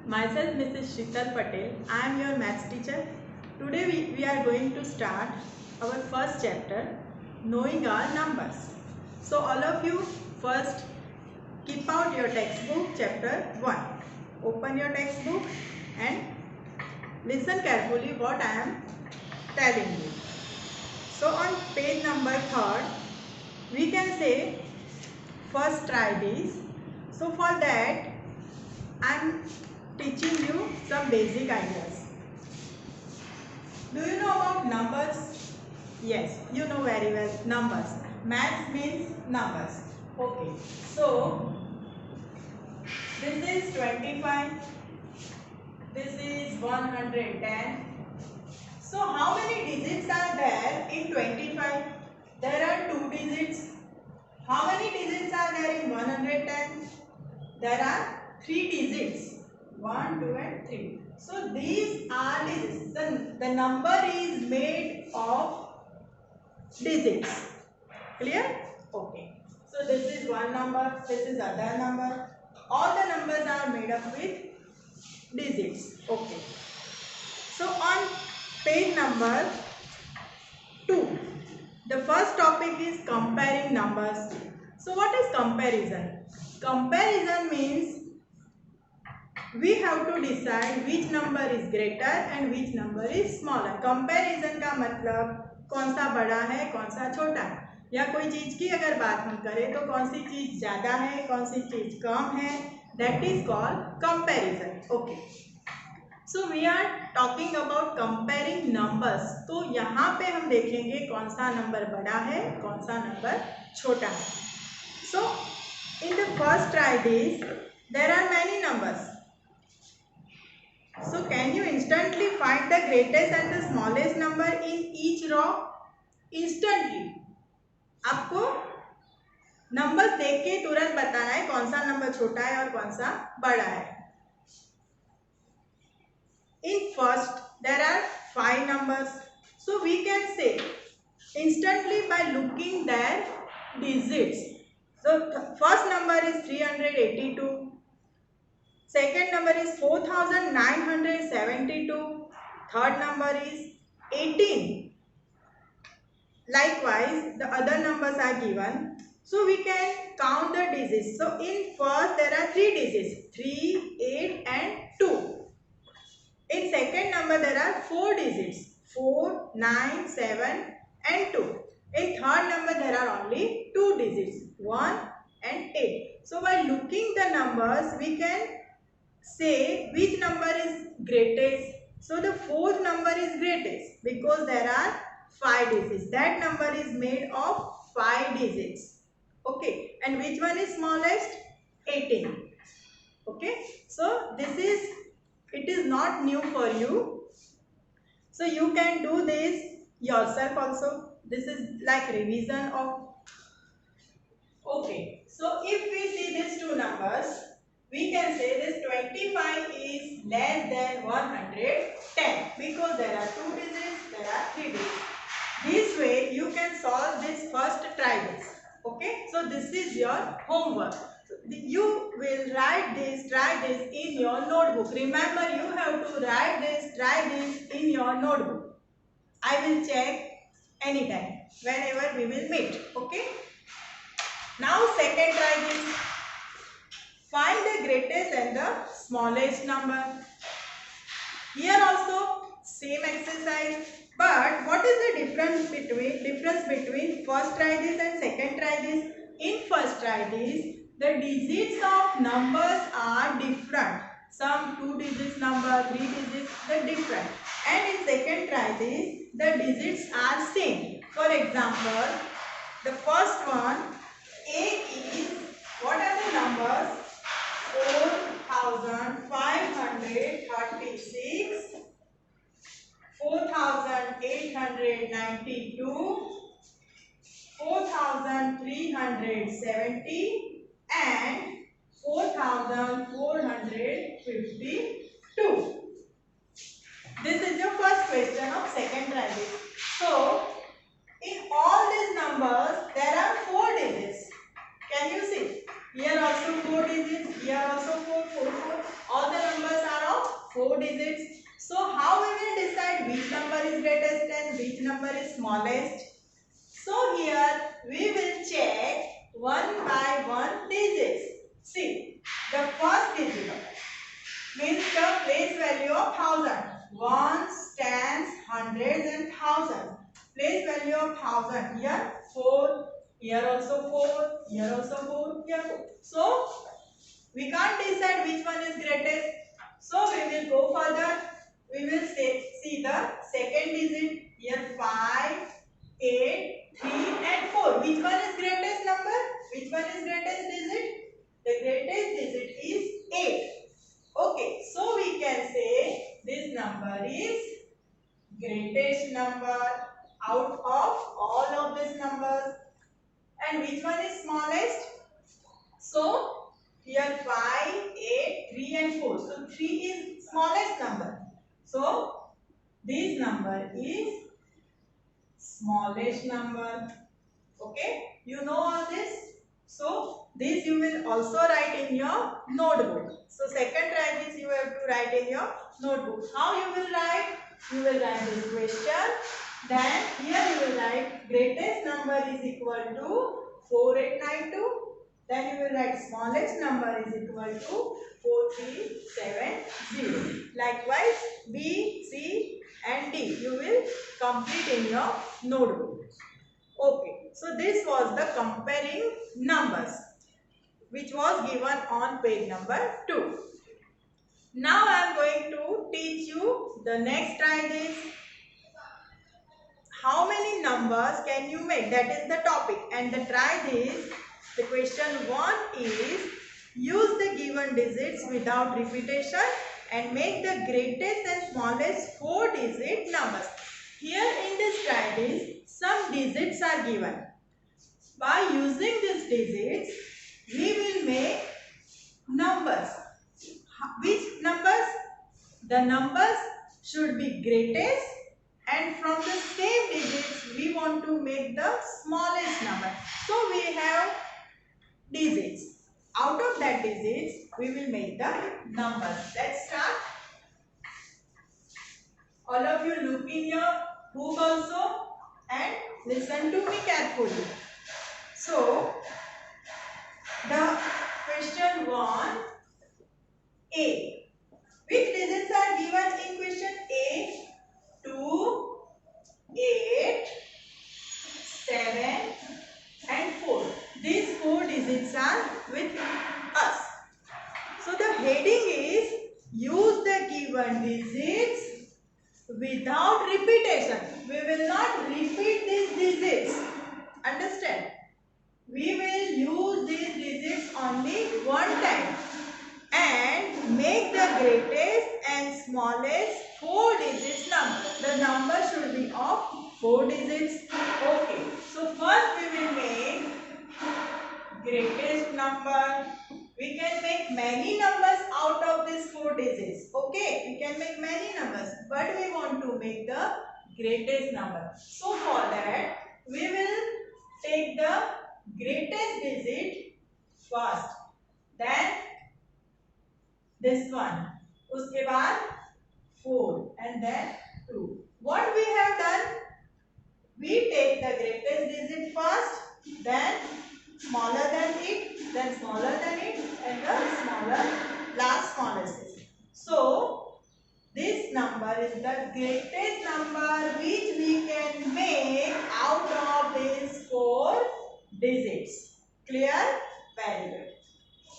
Myself Mrs. Sheetal Patel. I am your maths teacher. Today we are going to start our first chapter, knowing our numbers. So all of you first keep out your textbook chapter 1. Open your textbook and listen carefully what I am telling you. So on page number 3rd, we can say first try this. So for that I am teaching you some basic ideas. Do you know about numbers? Yes, you know very well numbers. Maths means numbers. Okay, so this is 25. This is 110. So how many digits are there in 25? There are 2 digits. How many digits are there in 110? There are 3 digits. 1, 2 and 3. So these are digits. The number is made of digits. Clear? Okay. So this is one number. This is other number. All the numbers are made up with digits. Okay. So on page number 2, the first topic is comparing numbers. So what is comparison? Comparison means we have to decide which number is greater and which number is smaller. Comparison का मतलब कौन सा बड़ा है कौन सा छोटा है, या कोई चीज की अगर बात हम करें तो कौन सी चीज ज्यादा है कौन सी चीज कम है, that is called comparison. Okay. So we are talking about comparing numbers. तो यहाँ पे हम देखेंगे कौन सा नंबर बड़ा है कौन सा नंबर छोटा है. So in the first try this, there are many numbers. So can you instantly find the greatest and the smallest number in each row? Instantly. आपको नंबर्स देख के तुरंत बताना है कौन सा नंबर छोटा है और कौन सा बड़ा है. In first there are 5 numbers. So we can say instantly by looking their digits. So first number is 382. Second number is 4972. Third number is 18. Likewise, the other numbers are given. So we can count the digits. So in first there are 3 digits, 3, 8 and 2. In second number there are 4 digits, 4, 9, 7 and 2. In third number there are only 2 digits, 1 and 8. So by looking the numbers we can say which number is greatest. So the fourth number is greatest because there are 5 digits. That number is made of 5 digits. Okay. And which one is smallest? 18. Okay. So it is not new for you. So you can do this yourself also. This is like revision of. Okay. So if we see these two numbers, we can say this 25 is less than 110 because there are 2 digits, there are 3 digits. This way you can solve this first try this. Okay, so this is your homework. You will write this, try this in your notebook. Remember, you have to write this, try this in your notebook. I will check anytime whenever we will meet. Okay. Now second try this. Find the greatest and the smallest number. Here also same exercise, but what is the difference between first try this and second try this? In first try this, the digits of numbers are different. Some 2 digits number, 3 digits, they're different. And in second try this, the digits are same. For example, the first one, A is, what are the numbers? 4,536, 4,892, 4,370 and 4,452. This is your first question of second try this. So in all these numbers there are 4 digits. Can you see? Here also 4 digits, here also 4, 4, 4. All the numbers are here also 4, here also 4, here 4. So we can't decide which one is greatest. So we will go further. We will see the second digit. Here 5, 8, 3 and 4. Which one is greatest number? Which one is greatest digit? The greatest digit is 8. Okay, so we can say this number is greatest number out of all of these numbers. And which one is smallest? So here 5, 8, 3 and 4. So 3 is smallest number. So this number is smallest number. Okay, you know all this. So this you will also write in your notebook. So second try this you have to write in your notebook. How you will write? You will write this question. Then here you will write greatest number is equal to 4892. Then you will write smallest number is equal to 4370. Likewise B, C and D you will complete in your notebook. Okay, so this was the comparing numbers which was given on page number 2. Now I am going to teach you the next try this. How many numbers can you make? That is the topic. And the try this, the question 1 is use the given digits without repetition and make the greatest and smallest 4-digit numbers. Here in this try this, some digits are given. By using these digits, we will make numbers. Which numbers? The numbers should be greatest, and from the same digits we want to make the smallest number. So we have digits. Out of that digits we will make the numbers. Let's start. All of you look in your book also and listen to me carefully. So the question 1A. Which digits are given in question A? 2, 8, 7 and 4. These 4 digits are with us. So the heading is use the given digits without repetition. We will not repeat these digits. Understand? We will use these digits only one time and make the greatest and smallest 4 digits number. The number should be of 4 digits. Okay. So first we will make greatest number. We can make many numbers out of these 4 digits. Okay. We can make many numbers. But we want to make the greatest number. So for that we will take the greatest digit first. Then this one. Uske baad 4 and then 2. What we have done? We take the greatest digit first, then smaller than it, then smaller than it, and the last smallest digit. So this number is the greatest number which we can make out of these 4 digits. Clear? Very good.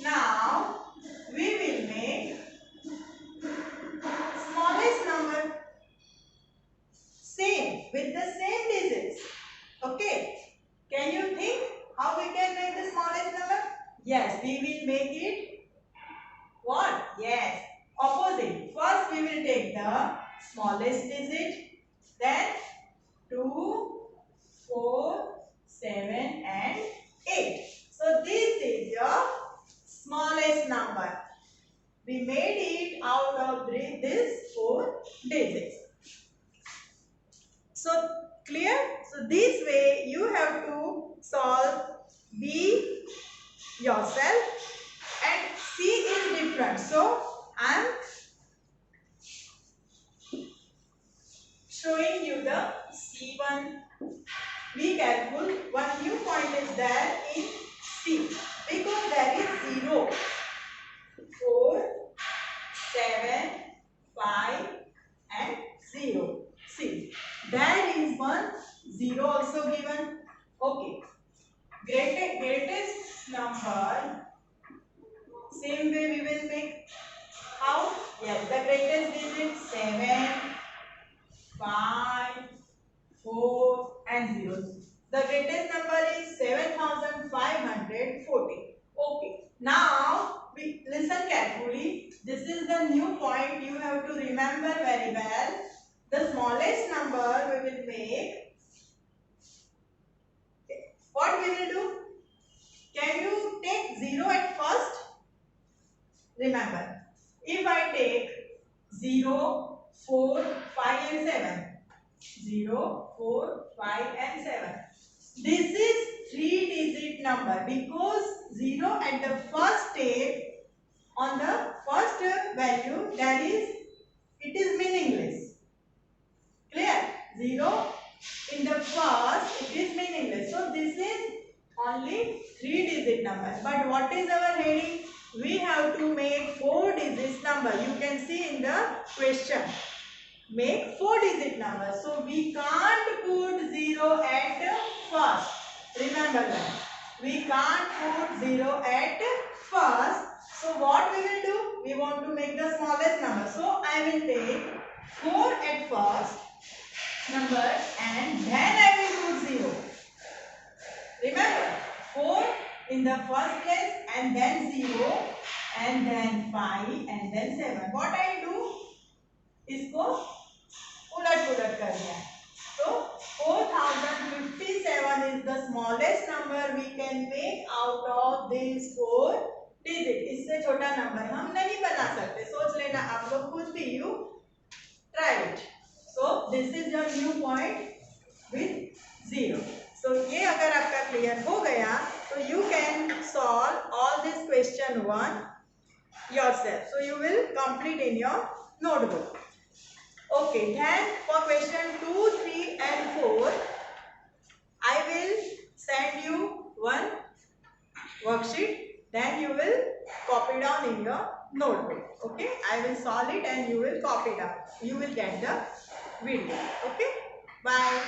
Now we will make smallest number same with the same digits. Okay. Can you think how we can make the smallest number? Yes, we will make it what? Yes, opposite. First we will take the smallest digit, then 2, 4, 7 and 8. So this is your smallest number. We made it out of these 4 digits. So clear? So this way you have to solve B yourself and C is different. So I am showing you the C one. Be careful. One new point is there in C because there is 0, 4, 7, 5 and 0. See, there is 1 0 also given. Okay. greatest number, same way we will make. How? Yes, the greatest digit 7, 5, 4 and 0. The greatest number is 7540. Okay. Now listen carefully. This is the new point you have to remember very well. The smallest number we will make. What we will do? Can you take 0 at first? Remember, if I take 0, 4, 5 and 7. 0, 4, 5 and 7. This is 3-digit number because 0 at the first step, on the first value, that is, it is meaningless. Clear? 0 in the first, it is meaningless. So this is only 3-digit number. But what is our heading? We have to make 4-digit number. You can see in the question. Make 4-digit number. So we can't put 0 at first. Remember that. We can't put 0 at first. So what we will do? We want to make the smallest number. So I will take 4 at first number and then I will put 0. Remember, 4 in the first place and then 0 and then 5 and then 7. What I do? इसको उलट-पुलट कर दिया. So 4057 is the smallest number we can make out of these 4 digit. इससे छोटा number हम नहीं बना सकते. सोच लेना आप लोग कुछ भी. You try it. So this is your new point with 0. So ये अगर आपका क्लियर हो गया तो you can solve all this question 1 yourself. So you will complete in your notebook. Okay, then for question 2, 3 and 4, I will send you one worksheet. Then you will copy down in your notebook. Okay, I will solve it and you will copy down. You will get the video. Okay, bye.